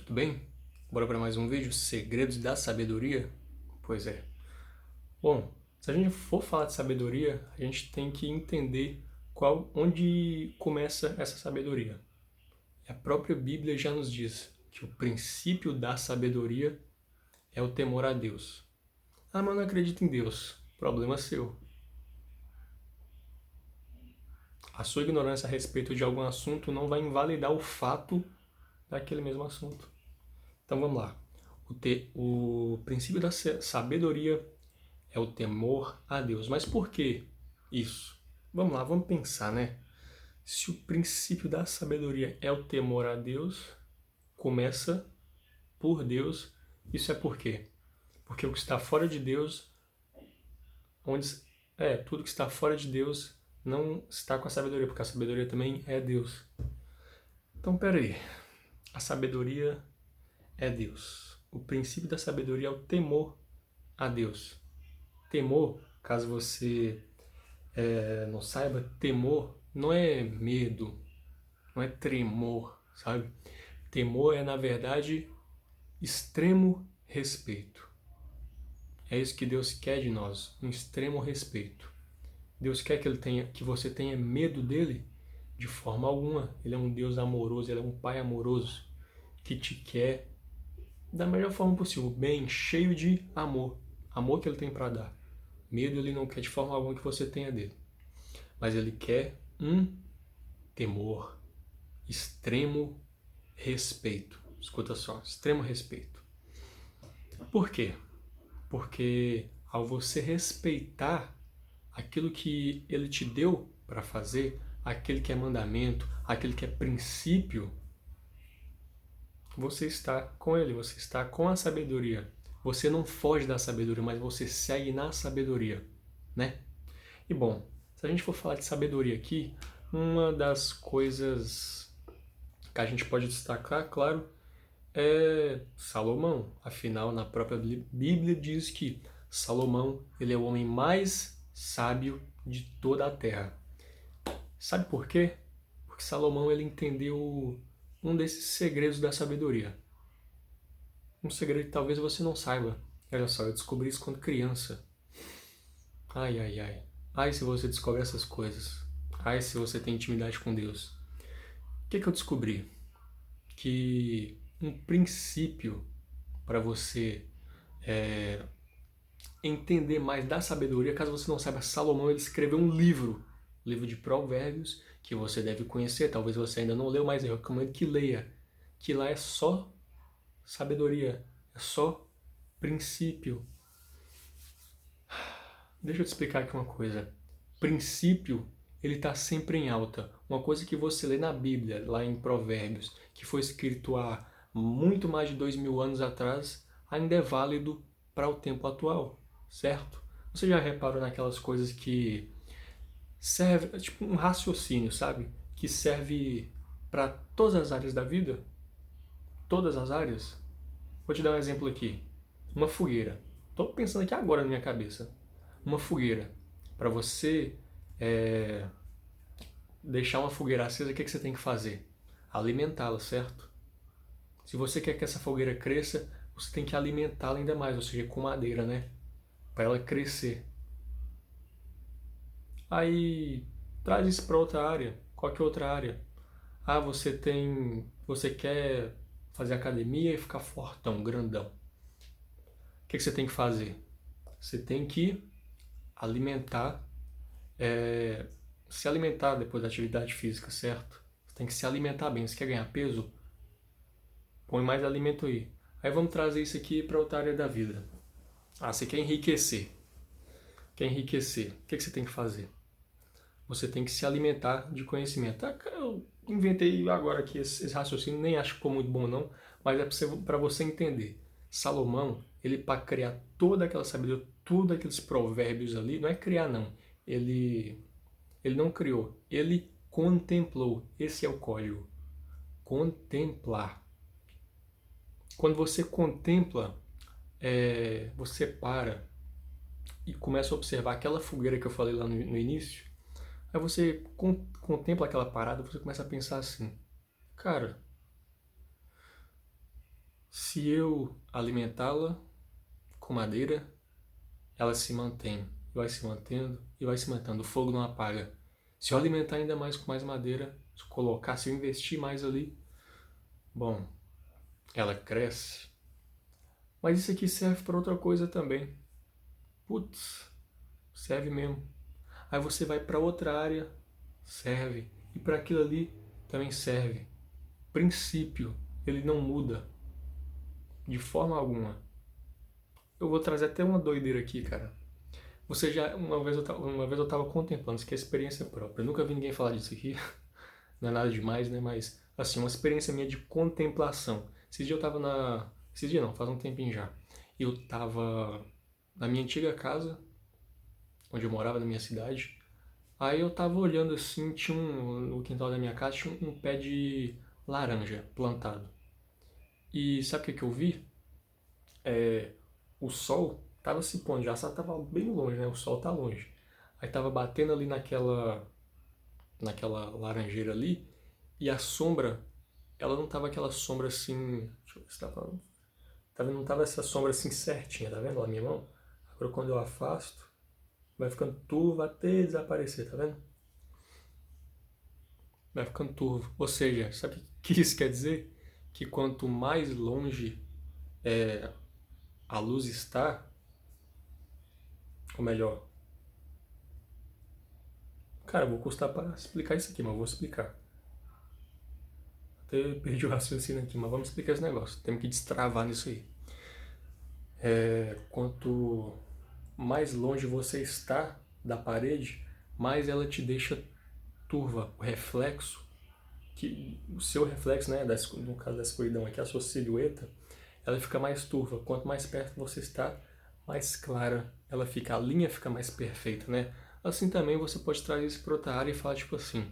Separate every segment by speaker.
Speaker 1: tudo bem? Bora para mais um vídeo, Segredos da Sabedoria? Pois é. Bom, se a gente for falar de sabedoria, a gente tem que entender onde começa essa sabedoria. E a própria Bíblia já nos diz que o princípio da sabedoria é o temor a Deus. Ah, mas eu não acredito em Deus. Problema seu. A sua ignorância a respeito de algum assunto não vai invalidar o fato daquele mesmo assunto. Então vamos lá. O princípio da sabedoria é o temor a Deus. Mas por que isso? Vamos lá, vamos pensar, né? Se o princípio da sabedoria é o temor a Deus, começa por Deus, isso é por quê? Porque o que está fora de Deus, tudo que está fora de Deus não está com a sabedoria, porque a sabedoria também é Deus. Então, peraí. A sabedoria é Deus. O princípio da sabedoria é o temor a Deus. Temor, caso você não saiba, temor não é medo, não é tremor, sabe? Temor é, na verdade, extremo respeito. É isso que Deus quer de nós, um extremo respeito. Deus quer que você tenha medo dele de forma alguma. Ele é um Deus amoroso, ele é um Pai amoroso que te quer da melhor forma possível, bem, cheio de amor. Amor que ele tem para dar. Medo ele não quer de forma alguma que você tenha dele. Mas ele quer um temor, extremo respeito. Escuta só, extremo respeito. Por quê? Porque ao você respeitar aquilo que ele te deu para fazer, aquele que é mandamento, aquele que é princípio, você está com ele, você está com a sabedoria. Você não foge da sabedoria, mas você segue na sabedoria, né? E bom, se a gente for falar de sabedoria aqui, uma das coisas que a gente pode destacar, claro, é Salomão. Afinal, na própria Bíblia diz que Salomão ele é o homem mais sábio de toda a terra. Sabe por quê? Porque Salomão ele entendeu um desses segredos da sabedoria. Um segredo que talvez você não saiba. Olha só, eu descobri isso quando criança. Ai, ai, ai. Ai, se você descobre essas coisas. Ai, se você tem intimidade com Deus. O que eu descobri? Que um princípio para você entender mais da sabedoria, caso você não saiba, Salomão ele escreveu um livro de provérbios, que você deve conhecer, talvez você ainda não leu, mas eu recomendo que leia, que lá é só sabedoria, é só princípio. Deixa eu te explicar aqui uma coisa. Princípio, ele está sempre em alta. Uma coisa que você lê na Bíblia, lá em Provérbios, que foi escrito há muito mais de 2000 anos atrás, ainda é válido para o tempo atual, certo? Você já reparou naquelas coisas que serve, tipo um raciocínio, sabe? Que serve para todas as áreas da vida? Todas as áreas? Vou te dar um exemplo aqui. Uma fogueira. Estou pensando aqui agora na minha cabeça. Uma fogueira. Para você deixar uma fogueira acesa, o que você tem que fazer? Alimentá-la, certo? Se você quer que essa fogueira cresça, você tem que alimentá-la ainda mais, ou seja, com madeira, né? Para ela crescer. Aí traz isso para outra área. Qual que é outra área? Ah, você quer fazer academia e ficar fortão, grandão. O que você tem que fazer? Você tem que alimentar, se alimentar depois da atividade física, certo? Você tem que se alimentar bem. Você quer ganhar peso? Põe mais alimento aí. Aí vamos trazer isso aqui para outra área da vida. Ah, você quer enriquecer. Quer enriquecer. O que você tem que fazer? Você tem que se alimentar de conhecimento. Eu inventei agora aqui esse raciocínio, nem acho que ficou muito bom não, mas é para você entender. Salomão, ele para criar toda aquela sabedoria, todos aqueles provérbios ali, não é criar não. Ele não criou, ele contemplou. Esse é o código. Contemplar. Quando você contempla, você para e começa a observar aquela fogueira que eu falei lá no início. Aí você contempla aquela parada, você começa a pensar assim, cara, Se eu alimentá-la com madeira, ela se mantém, vai se mantendo e vai se mantendo. O fogo não apaga. Se eu alimentar ainda mais com mais madeira, se eu investir mais ali, bom, ela cresce. Mas isso aqui serve para outra coisa também. Putz, serve mesmo. Aí você vai para outra área, serve. E para aquilo ali também serve. O princípio, ele não muda de forma alguma. Eu vou trazer até uma doideira aqui, cara. Você já, uma vez eu tava contemplando, isso aqui é experiência própria. Eu nunca vi ninguém falar disso aqui. Não é nada demais, né? Mas, assim, uma experiência minha de contemplação. Esse dia eu tava na... Esse dia não, faz um tempinho já. Eu tava na minha antiga casa, onde eu morava, na minha cidade. Aí eu tava olhando assim, no quintal da minha casa tinha um pé de laranja plantado. E sabe o que que eu vi? O sol tava se pondo, já só tava bem longe, né? O sol tá longe. Aí tava batendo ali naquela laranjeira ali, e a sombra, ela não tava aquela sombra assim, deixa eu ver se tá vendo? Não tava essa sombra assim certinha, tá vendo lá na minha mão? Agora quando eu afasto, vai ficando turvo até desaparecer, tá vendo? Vai ficando turvo. Ou seja, sabe o que isso quer dizer? Que quanto mais longe a luz está, ou melhor, cara, eu vou custar para explicar isso aqui, mas eu vou explicar. Até perdi o raciocínio aqui, mas vamos explicar esse negócio. Temos que destravar nisso aí. Quanto mais longe você está da parede, mais ela te deixa turva. O reflexo, o seu reflexo, né, no caso da escuridão aqui, a sua silhueta, ela fica mais turva. Quanto mais perto você está, mais clara ela fica. A linha fica mais perfeita, né? Assim também você pode trazer isso para outra área e falar tipo assim: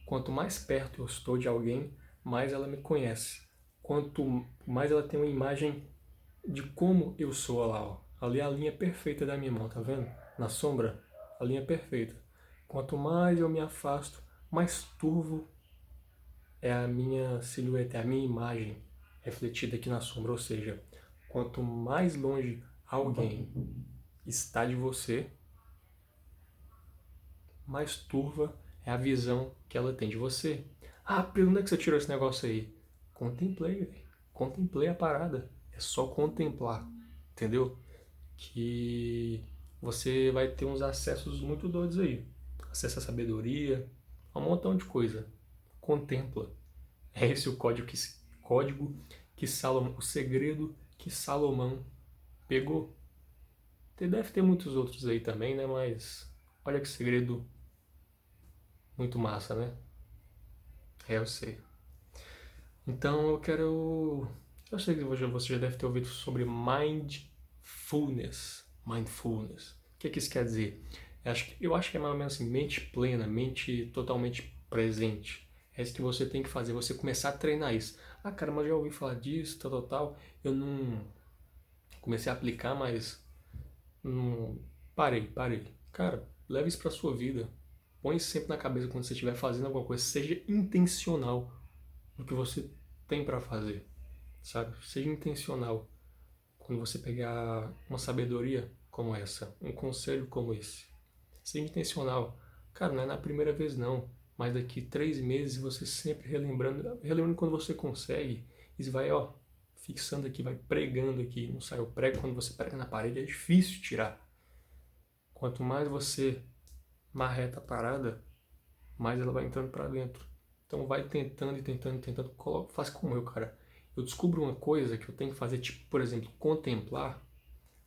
Speaker 1: quanto mais perto eu estou de alguém, mais ela me conhece. Quanto mais ela tem uma imagem de como eu sou lá, ó. Ali é a linha perfeita da minha mão, tá vendo? Na sombra, a linha perfeita. Quanto mais eu me afasto, mais turvo é a minha silhueta, é a minha imagem refletida aqui na sombra. Ou seja, quanto mais longe alguém está de você, mais turva é a visão que ela tem de você. Ah, Pedro, onde é que você tirou esse negócio aí? Contemplei, velho. Contemplei a parada. É só contemplar, entendeu? Que você vai ter uns acessos muito doidos aí. Acesso à sabedoria, a um montão de coisa. Contempla. É esse o código que Salomão, o segredo que Salomão pegou. Deve ter muitos outros aí também, né? Mas olha que segredo muito massa, né? Eu sei. Então eu quero. Eu sei que você já deve ter ouvido sobre mindfulness. Mindfulness. O que isso quer dizer? Eu acho que é mais ou menos assim, mente plena, mente totalmente presente. É isso que você tem que fazer, você começar a treinar isso. Ah, cara, mas eu já ouvi falar disso, tal, tal, tal. Eu não comecei a aplicar, mas não parei. Cara, leve isso pra sua vida. Põe isso sempre na cabeça quando você estiver fazendo alguma coisa. Seja intencional no que você tem para fazer, sabe? Seja intencional quando você pegar uma sabedoria como essa, um conselho como esse. Seja intencional. Cara, não é na primeira vez não, mas daqui 3 meses você sempre relembrando quando você consegue, e vai, ó, fixando aqui, vai pregando aqui. Não sai o prego, quando você prega na parede é difícil tirar. Quanto mais você marreta a parada, mais ela vai entrando para dentro. Então vai tentando e tentando. Faz como eu, cara. Eu descubro uma coisa que eu tenho que fazer, tipo, por exemplo, contemplar.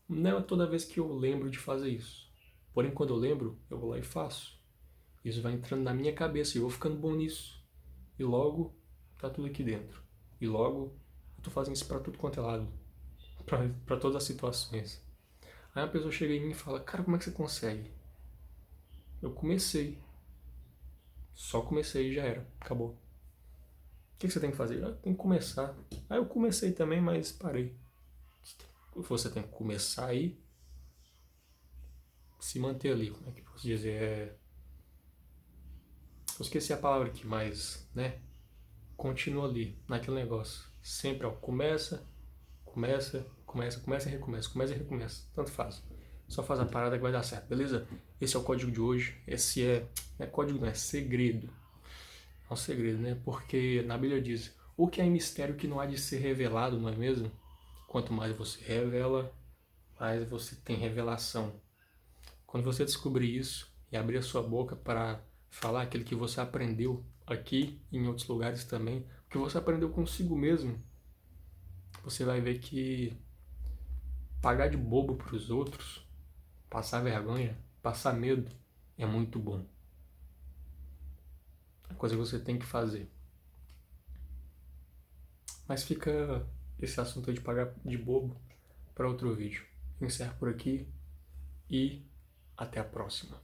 Speaker 1: Não é toda vez que eu lembro de fazer isso. Porém, quando eu lembro, eu vou lá e faço. Isso vai entrando na minha cabeça e eu vou ficando bom nisso. E logo, tá tudo aqui dentro. E logo, eu tô fazendo isso para tudo quanto é lado. Para todas as situações. Aí uma pessoa chega em mim e fala: cara, como é que você consegue? Eu comecei. Só comecei e já era. Acabou. O que você tem que fazer? Ah, tem que começar. Aí eu comecei também, mas parei. Você tem que começar aí, se manter ali. Como é que eu posso dizer? Eu esqueci a palavra aqui, mas, né? Continua ali, naquele negócio. Sempre, ó, começa, Começa e recomeça, começa e recomeça. Tanto faz. Só faz a parada que vai dar certo, beleza? Esse é o código de hoje. Esse não é código, não, é segredo. É um segredo, né? Porque na Bíblia diz: o que é mistério que não há de ser revelado, não é mesmo? Quanto mais você revela, mais você tem revelação. Quando você descobrir isso e abrir a sua boca para falar aquilo que você aprendeu aqui e em outros lugares também, o que você aprendeu consigo mesmo, você vai ver que pagar de bobo para os outros, passar vergonha, passar medo, é muito bom. É coisa que você tem que fazer. Mas fica esse assunto aí de pagar de bobo para outro vídeo. Encerro por aqui e até a próxima.